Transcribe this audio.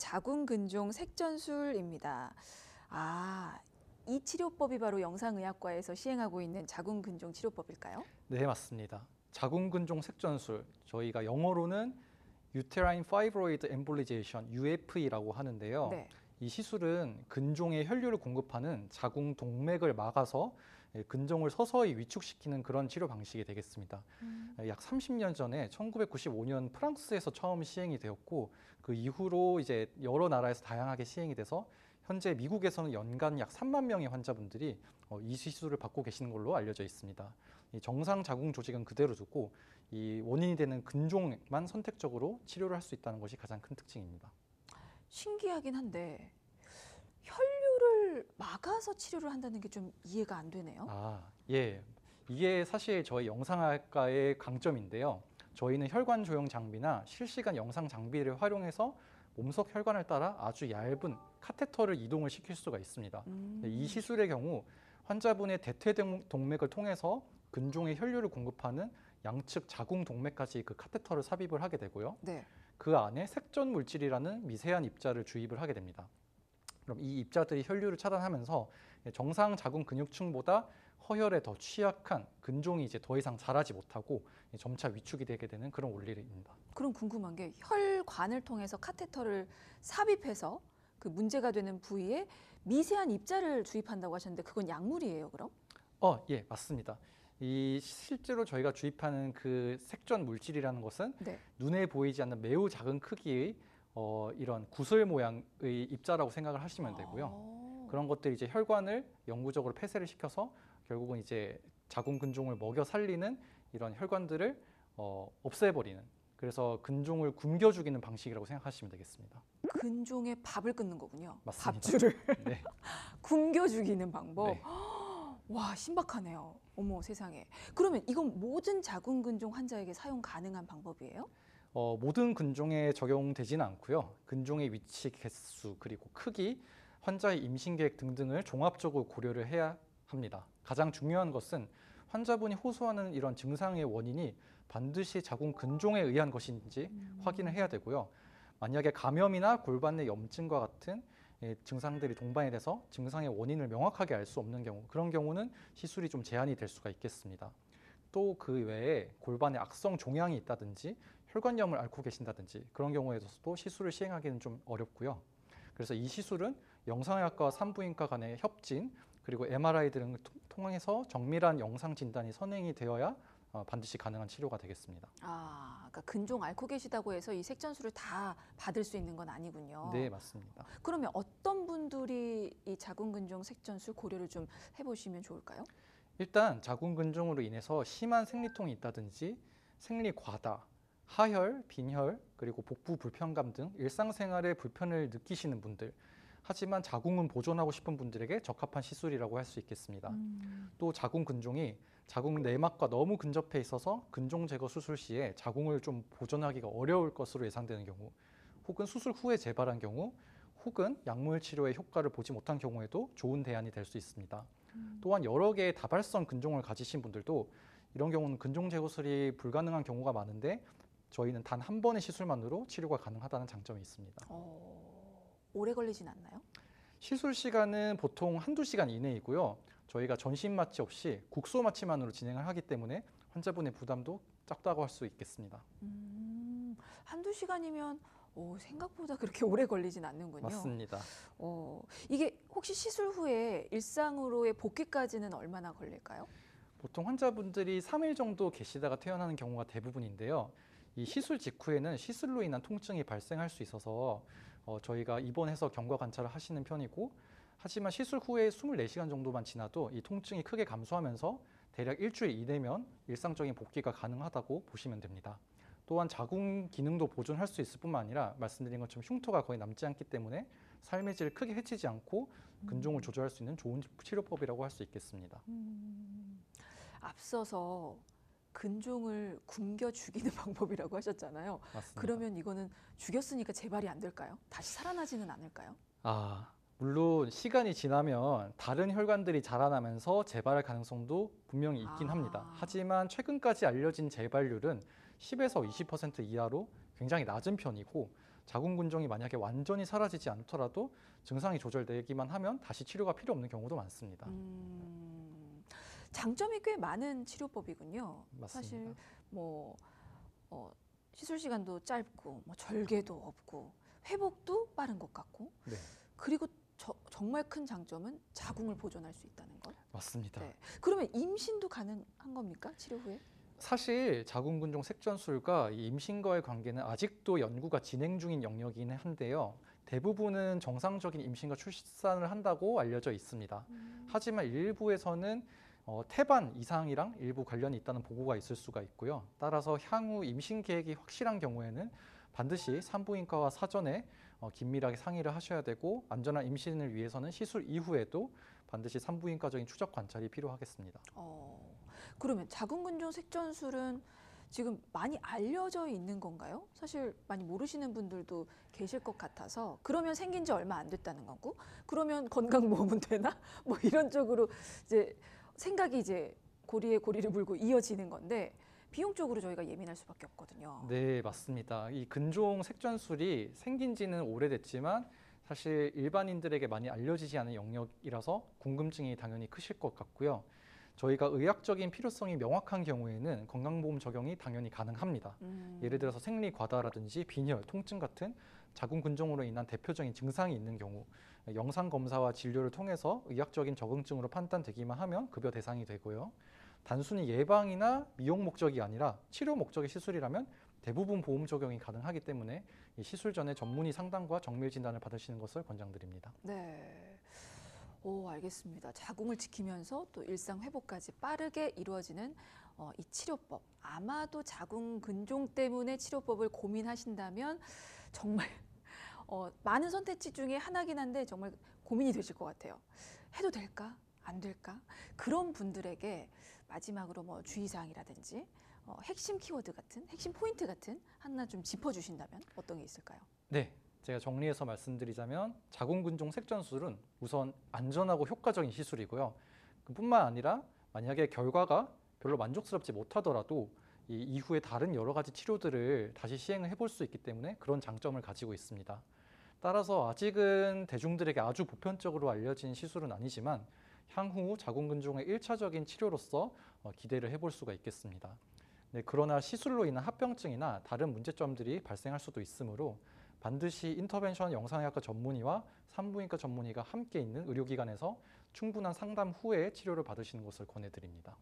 자궁근종 색전술입니다. 이 치료법이 바로 영상의학과에서 시행하고 있는 자궁근종 치료법일까요? 네, 맞습니다. 자궁근종 색전술, 저희가 영어로는 Uterine Fibroid Embolization, UFE라고 하는데요. 네. 이 시술은 근종에 혈류를 공급하는 자궁 동맥을 막아서 근종을 서서히 위축시키는 그런 치료 방식이 되겠습니다. 약 30년 전에 1995년 프랑스에서 처음 시행이 되었고, 그 이후로 이제 여러 나라에서 다양하게 시행이 돼서 현재 미국에서는 연간 약 3만 명의 환자분들이 이 시술을 받고 계시는 걸로 알려져 있습니다. 이 정상 자궁 조직은 그대로 두고 이 원인이 되는 근종만 선택적으로 치료를 할 수 있다는 것이 가장 큰 특징입니다. 신기하긴 한데 혈류를 막아서 치료를 한다는 게 좀 이해가 안 되네요. 예. 이게 사실 저희 영상학과의 강점인데요. 저희는 혈관 조형 장비나 실시간 영상 장비를 활용해서 몸속 혈관을 따라 아주 얇은 카테터를 이동을 시킬 수가 있습니다. 이 시술의 경우 환자분의 대퇴동맥을 통해서 근종에 혈류를 공급하는 양측 자궁 동맥까지 그 카테터를 삽입을 하게 되고요. 네. 그 안에 색전 물질이라는 미세한 입자를 주입을 하게 됩니다. 그럼 이 입자들이 혈류를 차단하면서 정상 자궁 근육층보다 허혈에 더 취약한 근종이 이제 더 이상 자라지 못하고 점차 위축이 되게 되는 그런 원리입니다. 그럼 궁금한 게 혈관을 통해서 카테터를 삽입해서 그 문제가 되는 부위에 미세한 입자를 주입한다고 하셨는데 그건 약물이에요, 그럼? 예, 맞습니다. 이 실제로 저희가 주입하는 그 색전 물질이라는 것은 네. 눈에 보이지 않는 매우 작은 크기의 이런 구슬 모양의 입자라고 생각을 하시면 되고요. 그런 것들이 이제 혈관을 영구적으로 폐쇄를 시켜서 결국은 이제 자궁 근종을 먹여 살리는 이런 혈관들을 없애버리는, 그래서 근종을 굶겨 죽이는 방식이라고 생각하시면 되겠습니다. 근종에 밥을 끊는 거군요. 맞습니다. 밥줄을 네. 굶겨 죽이는 방법. 네. 와, 신박하네요. 어머, 세상에. 그러면 이건 모든 자궁근종 환자에게 사용 가능한 방법이에요? 모든 근종에 적용되지는 않고요. 근종의 위치, 개수, 그리고 크기, 환자의 임신 계획 등등을 종합적으로 고려를 해야 합니다. 가장 중요한 것은 환자분이 호소하는 이런 증상의 원인이 반드시 자궁 근종에 의한 것인지 확인을 해야 되고요. 만약에 감염이나 골반 내 염증과 같은 증상들이 동반이 돼서 증상의 원인을 명확하게 알 수 없는 경우, 그런 경우는 시술이 좀 제한이 될 수가 있겠습니다. 또 그 외에 골반에 악성 종양이 있다든지 혈관염을 앓고 계신다든지 그런 경우에서도 시술을 시행하기는 좀 어렵고요. 그래서 이 시술은 영상의학과 산부인과 간의 협진, 그리고 MRI 등을 통해서 정밀한 영상 진단이 선행이 되어야 반드시 가능한 치료가 되겠습니다. 그러니까 근종 앓고 계시다고 해서 이 색전술을 다 받을 수 있는 건 아니군요. 네, 맞습니다. 그러면 어떤 분들이 이 자궁근종 색전술 고려를 좀 해보시면 좋을까요? 일단 자궁 근종으로 인해서 심한 생리통이 있다든지 생리 과다, 하혈, 빈혈, 그리고 복부 불편감 등 일상생활에 불편을 느끼시는 분들, 하지만 자궁은 보존하고 싶은 분들에게 적합한 시술이라고 할 수 있겠습니다. 또 자궁 근종이 자궁 내막과 너무 근접해 있어서 근종 제거 수술 시에 자궁을 좀 보존하기가 어려울 것으로 예상되는 경우, 혹은 수술 후에 재발한 경우, 혹은 약물 치료의 효과를 보지 못한 경우에도 좋은 대안이 될 수 있습니다. 또한 여러 개의 다발성 근종을 가지신 분들도 이런 경우는 근종 제거술이 불가능한 경우가 많은데 저희는 단 한 번의 시술만으로 치료가 가능하다는 장점이 있습니다. 오래 걸리진 않나요? 시술 시간은 보통 한두 시간 이내이고요. 저희가 전신 마취 없이 국소 마취만으로 진행을 하기 때문에 환자분의 부담도 작다고 할 수 있겠습니다. 한두 시간이면 생각보다 그렇게 오래 걸리진 않는군요. 맞습니다. 이게 혹시 시술 후에 일상으로의 복귀까지는 얼마나 걸릴까요? 보통 환자분들이 3일 정도 계시다가 퇴원하는 경우가 대부분인데요. 이 시술 직후에는 시술로 인한 통증이 발생할 수 있어서 저희가 입원해서 경과 관찰을 하시는 편이고, 하지만 시술 후에 24시간 정도만 지나도 이 통증이 크게 감소하면서 대략 일주일 이내면 일상적인 복귀가 가능하다고 보시면 됩니다. 또한 자궁 기능도 보존할 수 있을 뿐만 아니라 말씀드린 것처럼 흉터가 거의 남지 않기 때문에 삶의 질을 크게 해치지 않고 근종을 조절할 수 있는 좋은 치료법이라고 할 수 있겠습니다. 앞서서 근종을 굶겨 죽이는 방법이라고 하셨잖아요. 맞습니다. 그러면 이거는 죽였으니까 재발이 안 될까요? 다시 살아나지는 않을까요? 물론 시간이 지나면 다른 혈관들이 자라나면서 재발할 가능성도 분명히 있긴 합니다. 하지만 최근까지 알려진 재발률은 10에서 20% 이하로 굉장히 낮은 편이고, 자궁근종이 만약에 완전히 사라지지 않더라도 증상이 조절되기만 하면 다시 치료가 필요 없는 경우도 많습니다. 장점이 꽤 많은 치료법이군요. 맞습니다. 사실 뭐 시술 시간도 짧고 뭐 절개도 없고 회복도 빠른 것 같고 네, 그리고 정말 큰 장점은 자궁을 보존할 수 있다는 것. 맞습니다. 네. 그러면 임신도 가능한 겁니까? 치료 후에? 사실 자궁근종 색전술과 이 임신과의 관계는 아직도 연구가 진행 중인 영역이긴 한데요. 대부분은 정상적인 임신과 출산을 한다고 알려져 있습니다. 하지만 일부에서는 태반 이상이랑 일부 관련이 있다는 보고가 있을 수가 있고요. 따라서 향후 임신 계획이 확실한 경우에는 반드시 산부인과와 사전에 긴밀하게 상의를 하셔야 되고 안전한 임신을 위해서는 시술 이후에도 반드시 산부인과적인 추적 관찰이 필요하겠습니다. 그러면 자궁근종 색전술은 지금 많이 알려져 있는 건가요? 사실 많이 모르시는 분들도 계실 것 같아서 그러면 생긴 지 얼마 안 됐다는 거고 그러면 건강보험은 되나? 뭐 이런 쪽으로 이제 생각이 이제 고리에 고리를 물고 이어지는 건데 비용적으로 저희가 예민할 수밖에 없거든요. 네, 맞습니다. 이 근종 색전술이 생긴 지는 오래됐지만 사실 일반인들에게 많이 알려지지 않은 영역이라서 궁금증이 당연히 크실 것 같고요. 저희가 의학적인 필요성이 명확한 경우에는 건강보험 적용이 당연히 가능합니다. 예를 들어서 생리과다라든지 빈혈, 통증 같은 자궁근종으로 인한 대표적인 증상이 있는 경우 영상 검사와 진료를 통해서 의학적인 적응증으로 판단되기만 하면 급여 대상이 되고요. 단순히 예방이나 미용 목적이 아니라 치료 목적의 시술이라면 대부분 보험 적용이 가능하기 때문에 이 시술 전에 전문의 상담과 정밀 진단을 받으시는 것을 권장드립니다. 네. 오, 알겠습니다. 자궁을 지키면서 또 일상 회복까지 빠르게 이루어지는 이 치료법. 아마도 자궁 근종 때문에 치료법을 고민하신다면 정말 많은 선택지 중에 하나긴 한데 정말 고민이 되실 것 같아요. 해도 될까? 안 될까? 그런 분들에게 마지막으로 뭐 주의사항이라든지 핵심 키워드 같은, 핵심 포인트 같은 하나 좀 짚어주신다면 어떤 게 있을까요? 네, 제가 정리해서 말씀드리자면 자궁근종 색전술은 우선 안전하고 효과적인 시술이고요. 그뿐만 아니라 만약에 결과가 별로 만족스럽지 못하더라도 이 이후에 다른 여러 가지 치료들을 다시 시행을 해볼 수 있기 때문에 그런 장점을 가지고 있습니다. 따라서 아직은 대중들에게 아주 보편적으로 알려진 시술은 아니지만 향후 자궁근종의 1차적인 치료로서 기대를 해볼 수가 있겠습니다. 네, 그러나 시술로 인한 합병증이나 다른 문제점들이 발생할 수도 있으므로 반드시 인터벤션 영상의학과 전문의와 산부인과 전문의가 함께 있는 의료기관에서 충분한 상담 후에 치료를 받으시는 것을 권해드립니다.